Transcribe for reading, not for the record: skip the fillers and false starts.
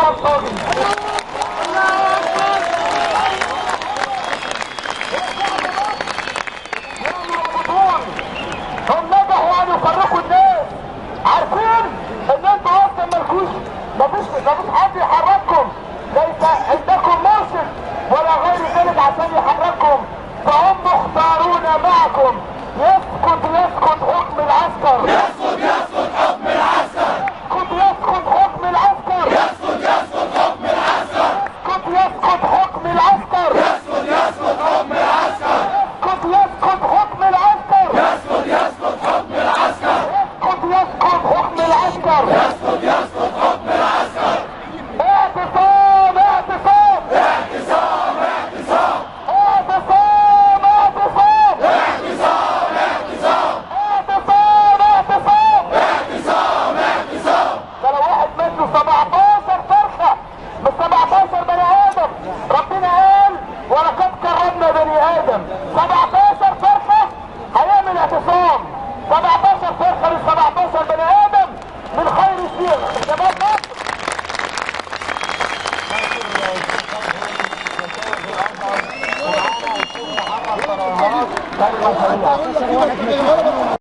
البلطجي. هم نجحوا ان يفرقوا الناس، عارفين ان انتوا اصلا مفيش حد يحرككم، ليس عندكم مرشد ولا غير ذلك عشان يحرككم، فهم مختارون معكم. يسقط حكم العسكر، يسقط حكم العسكر، يسقط حكم العسكر، يسقط حكم العسكر، يسقط حكم العسكر، يسقط حكم العسكر، يسقط حكم العسكر، يسقط حكم العسكر، يسقط حكم العسكر، يسقط